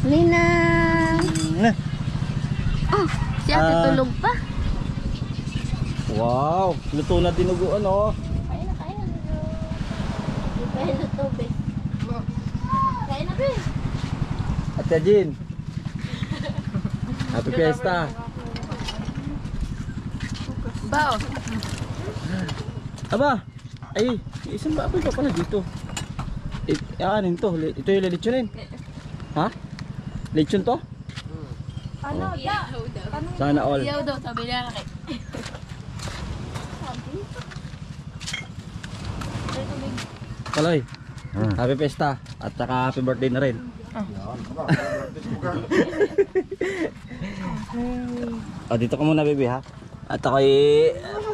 Ninang! Oh, si ate tulog pa. Wow, luto na dinuguan oh. Kain na. Di pa yung luto, be. Kain na, be. Ate Jean. Happy Fiesta. Bao. Aba, ay, isang baboy pa pala dito. Anin to? Ito yung lechon. Ha? Lechon to? Ano, da? Sana all. Iyaw daw, sabi niya na kay. Kaloy, happy Fiesta. At saka happy birthday na rin. O, dito ka muna, baby, ha? At ako'y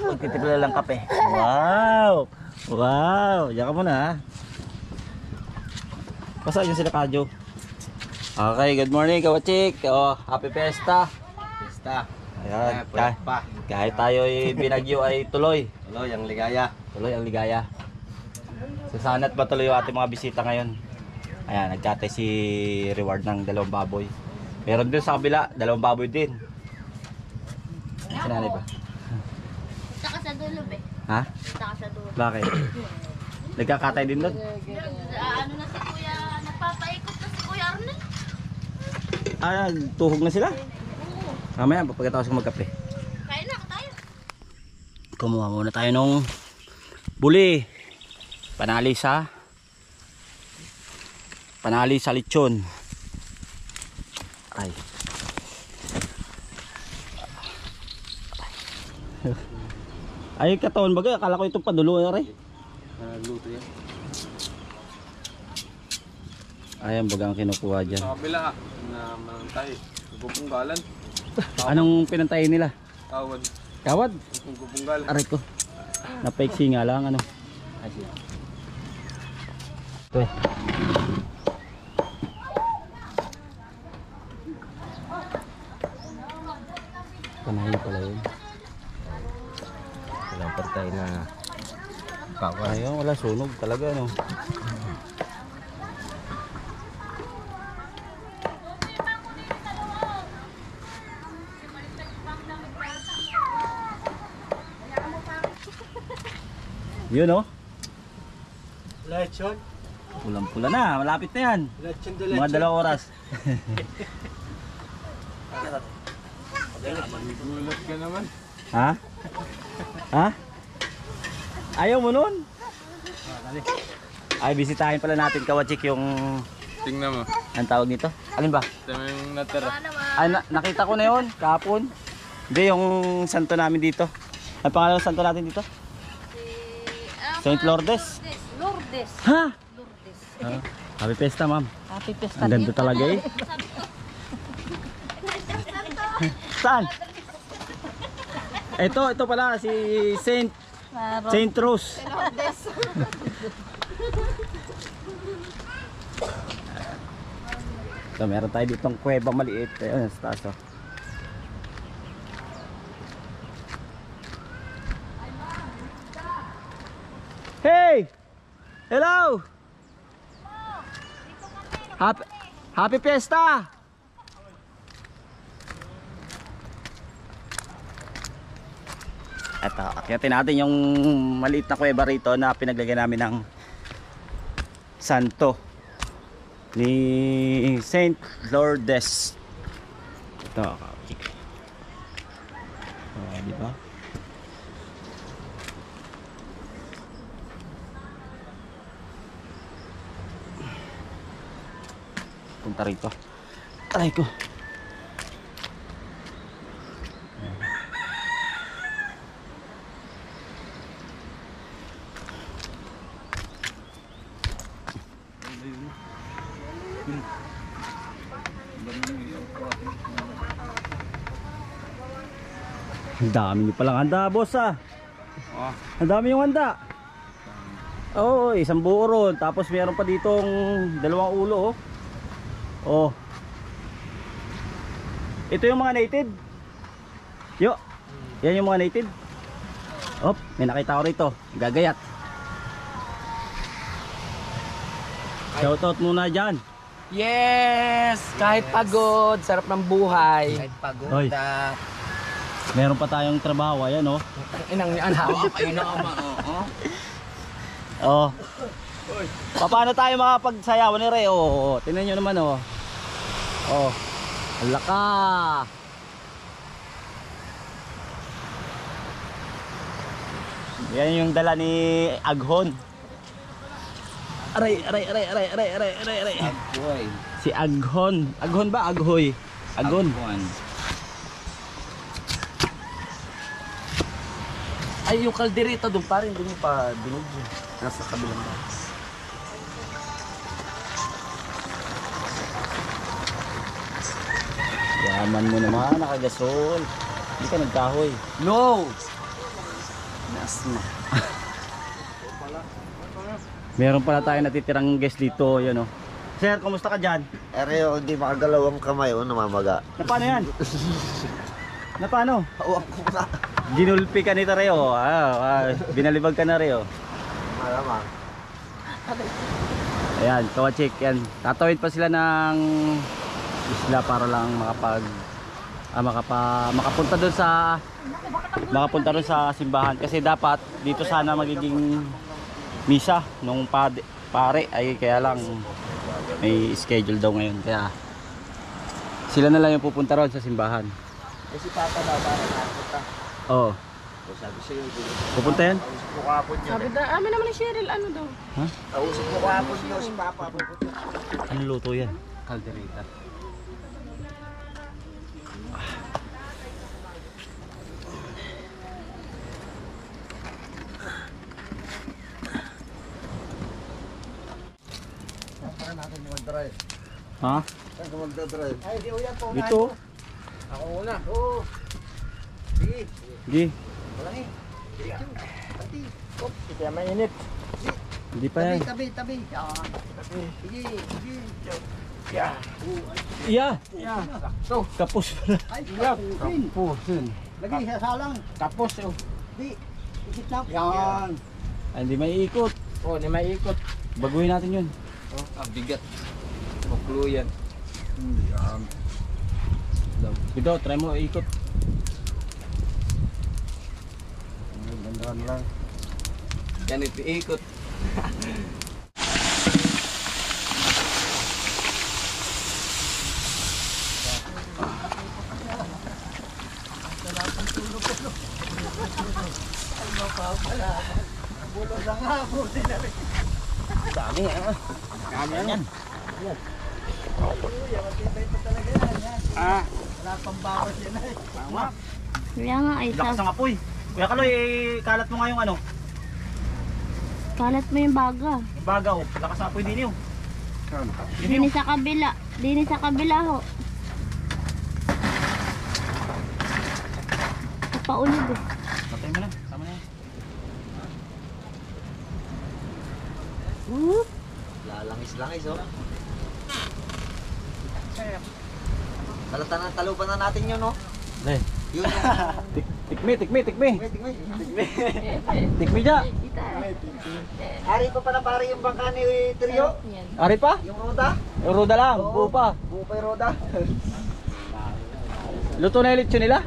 magtitipla lang kape. Wow! Wow! Diyan ka muna, ha? Pasaan yun sila, Kadyo? Okay, good morning, Kawachik. O, happy Fiesta. Fiesta. Ayan, kahit tayo'y binagyo ay tuloy. Tuloy ang ligaya. Tuloy ang ligaya. So, sana't ba tuloy yung ating mga bisita ngayon? Ayan, nagkatay si Reward ng 2 baboy. Meron din sa kabila, 2 baboy din. Sinanay ba? Saka sa dulo, be. Ha? Saka sa dulo. Bakit? Nagkakatay din doon? Ano na si Kuya, nagpapaikot na si Kuya Arnel. Ah, tuhog na sila? Mamaya, pagkatapos ko magkape. Kain na tayo. Kumuha muna tayo nung buli. Panali sa lechon. Ay. Ay, katawan bagay. Akala ko itong padulo na rin. Luto yan. Ayan bagang kinukuha dyan. Sa kabila na manantay. Gupunggalan. Anong pinantayin nila? Tawad. Kawad? Gupunggalan. Aray ko. Napaiksi nga lang ano. Ito eh. Panahin pala yun. Walang pantay na kawan. Ayun, wala sunog talaga no. Yun no. Lechon. Pulang-pula na, malapit na yan. Lechon de Mga 2 oras. Gulat ka naman. Ha? Ha? Ayaw mo nun? Ay, bisitahin pala natin Kawachik yung... Tingnan mo. Anong tawag nito? Alin ba? Tingnan mo yung natira. Ay, nakita ko na yun, kahapon. Hindi, yung santo namin dito. Ang pangalan ng santo natin dito? Saint Lourdes. Lourdes. Ha? Lourdes. Happy Fiesta, ma'am. Happy Fiesta. Ang ganda talaga eh. Saan? Ito pala si Saint Rose. So, meron tayo ditong kuweba maliit. Ayun, sa taas oh. Hey! Hello! Happy Fiesta! Ito, akyatin natin yung maliit na kuweba rito na pinaglagyan namin ng santo ni Saint Lourdes. Ito, di ba? Punta rito. Aray ko. Ang dami nyo palang handa, boss ah. Oh. Ang dami yung handa. Oo, isang buo ron. Tapos meron pa ditong 2 ulo oh. Oh. Ito yung mga native. Yo. Yan yung mga native. Op, may nakita ko rito. Gagayat. Shoutout muna dyan. Yes! Kahit pagod, sarap ng buhay. Kahit pagod Hoy. na. Meron pa tayong trabaho, ayan oh. Inang yan ha. Ayun na ama. Oo. Oh. Paano tayo makapagsayawan ni Rey? Oh, tingnan nyo naman oh. Oh. Alaka. Yan yung dala ni Aghon. Aray. Agpoy. Si Aghon. Aghon ba? Aghoy. Aghon. Ay, yung kaldereta doon pa rin, hindi mo pa dinog yun. Nasa kabilang box. Yaman mo naman, nakagasol. Hindi ka nagkahoy. No! Nasma. Meron pala tayo natitirang guest dito, yan oh. Sir, kumusta ka dyan? Ereo, hindi makagalaw ang kamay, namamaga. Na paano yan? Na paano? Hawak ko na. Ginulpi ka ni Tareo. Binalibag ka na Reo. Malamang. Ayan, kawachik yan. Tatawid pa sila ng isla para lang makapunta doon sa simbahan kasi dapat dito sana magiging misa nung pare ay kaya lang may schedule daw ngayon kaya sila na lang yung pupunta ron sa simbahan. Kasi papa daw para napunta. Oo. O sabi sa'yo, Pupunta yan? kausap ko kapon yun. Sabi na, amin naman ni Cheryl, ano daw? Kausap ko kapon yun si papa. Ano luto yan? Kaldereta. Saan natin mag-drive? Ha? Saan ka mag-drive? Ay, di uyan po. Dito? Ako muna. Oo. Sige. Gi. Walang eh. Pati. Kaya mainit. Hindi pa yan. Tabi. Yan. Sige. Iya. So, kapos pala. Ay, Kapos yun. lagi sa salang. Kapos yun. Di. Ikit lang. Yan. Ay, hindi may ikot. Oh, di may ikot. Baguhin natin yun. Ang bigat. Maklo yan. Dito, try mo ikot. Gandahan lang. Yan ito ikot. Dami ah. Kami yan. Wala pang bawas yan ay. Kaya nga ay, Lakas ng apoy. Kuya Kaloy, kalat mo nga yung ano. kalat mo yung baga. Bagaw. Lakas ng apoy din yun. Dini sa kabila. Dini sa kabila ho. Paulid eh. Patay mo na. Tama na yan. Lalangis-langis oh. Talatan na, talupan na natin yun oh. Eh. Yun yung... Tikmi. Tingnan. Tikmi dya. Ari pa pala pare yung bangka ni Trio. Ari pa? Yung roda. Roda lang. Buo pa. Buo pa yung roda. Luto na yung lechon nila?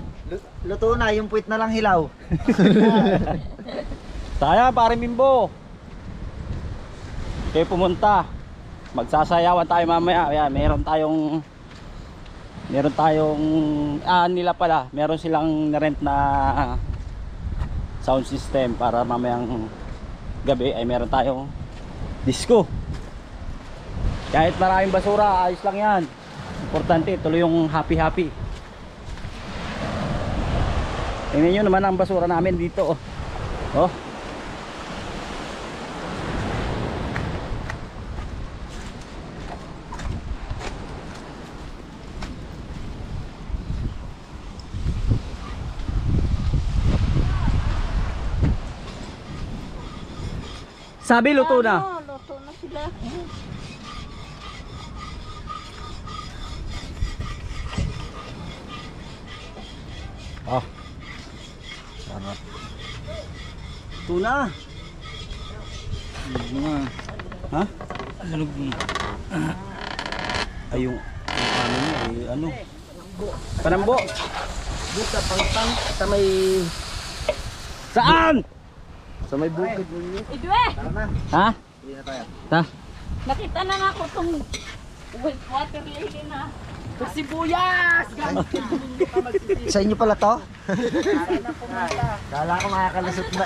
Luto na, yung puwit na lang hilaw. Sayang pare Mimbo. Kayo pumunta. Magsasayawan tayo mamaya. Ayan, meron tayong nila pala. Meron silang rent na sound system para mamayang gabi ay meron tayong disco. Kahit maraming basura, ayos lang yan. Importante, tuloy yung happy. Tingnan nyo naman ang basura namin dito. Oh. Sabi luto na. Luto na sila. Oh. Sarap. Tuna. Ha? Sunog mo. Ay, yung ano niya, ay, ano? Panambo. Dito sa pangtang sa may Saan? sa may bukid. Idwe! Ha? Ta? Nakita na nga ko itong water lily na. Sibuyas! Sa inyo pala to? Kala ko makakalusot na.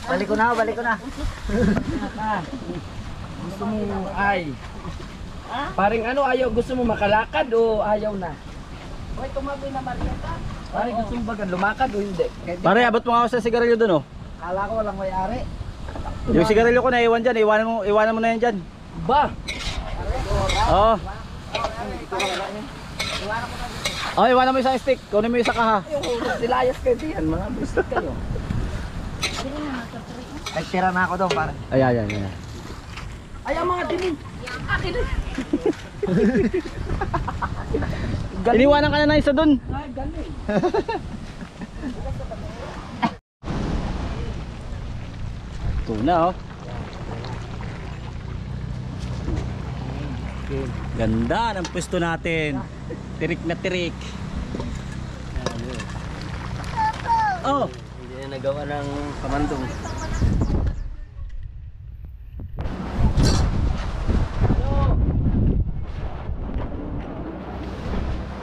Balik ko na, balik ko na. Gusto mo ay paring ano, ayaw, gusto mo makalakad o ayaw na? Hoy, tumabi na Marieta. Pare, gusto mo ba lumakad o hindi? Pare, abot mo nga ako sa sigarilyo dun, oh. Kala ko walang may-ari. Yung sigarilyo ko na iwan dyan, iwanan mo na yan dyan. Ba? Oo. Oh, iwanan mo isang stick, kunin mo yung kaha. Silayas kayo diyan, mga gusto kayo. Nagtira na ako doon para. Ayan. Ay, ang mga dinin. Akin na. Iniwanan ka na isa dun. Ay, galing. Ito na, oh. Ganda ng pwesto natin. Tirik na tirik. Oh, Hindi na nagawa ng kamandong.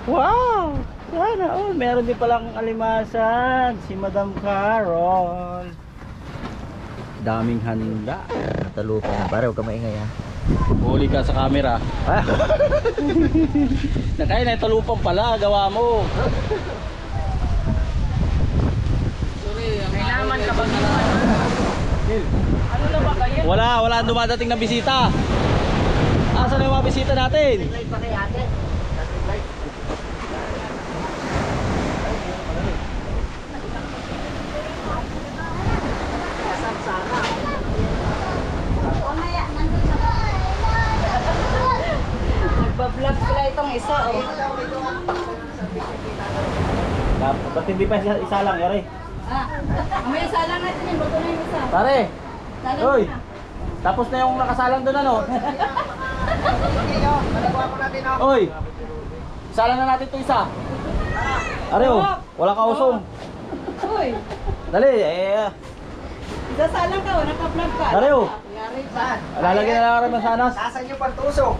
wow! Sana, oh, meron din palang alimasan si Madam Carol. Daming handa. Talupa na pare, huwag ka maingay ha. Huli ka sa camera. Nakaya na talupang pala, gawa mo. May naman ka ba naman? Ano na ba kayo? Wala dumadating na bisita. Asan na yung mga bisita natin? Nagbablog sila itong isa, oh. Ba't hindi pa isa lang, yari? May isa lang natin yun. Bato na yung isa. Pare! Salang Oy! na. Tapos na yung nakasalang doon, ano? Oy! Isalang na natin ito isa. Are, oh, wala ka usong. Uy, Dali, sasalang ka, oh. Naka-vlog ka. are, oh. Yari, saan? Lalagyan na lang ako ng sanas. Nasaan yung pantusok?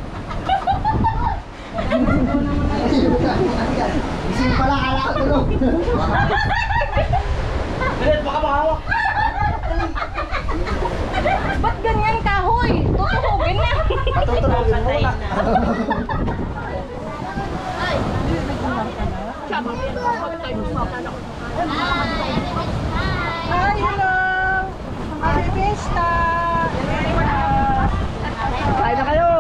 Isip pala, kala ko tulog. Dali, baka mahawak. Ba't ganyan kahoy? Tutuhugin na. Patutulogin mo na. Hi, hello. Happy Fiesta. Kain na kayo.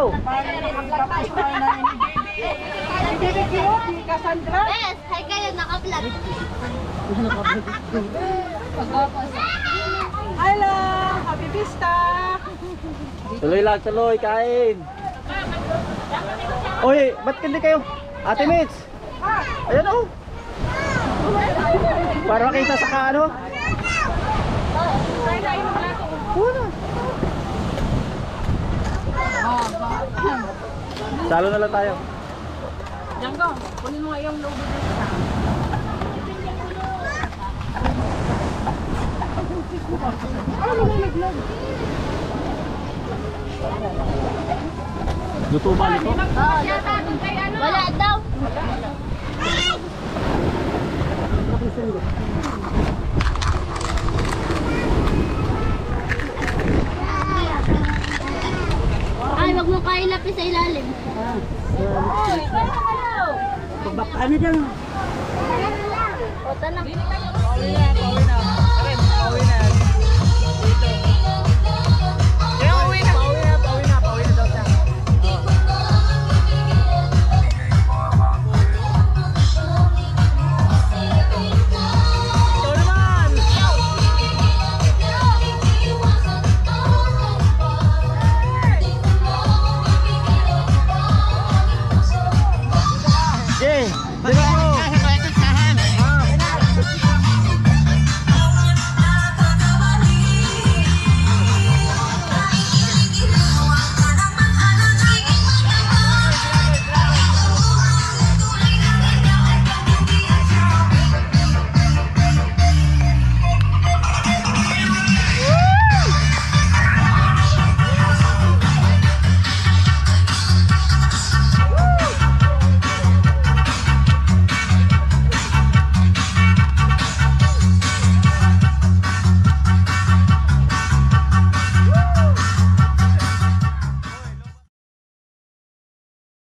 Cassandra. Yes, hi kayo, naka-vlog. Hello, Happy Fiesta. Tuloy lang, tuloy, kain. Oy, ba't hindi kayo? Ate Mitch. Ayan, oh. Para makita sa kaano. Salo na lang tayo. Django, kunin mo nga yung logo dito. Luto ba nito? Wala daw. Ay, wag mo kailapis sa ilalim. Ano dyan? O, tanong. Pauwi na.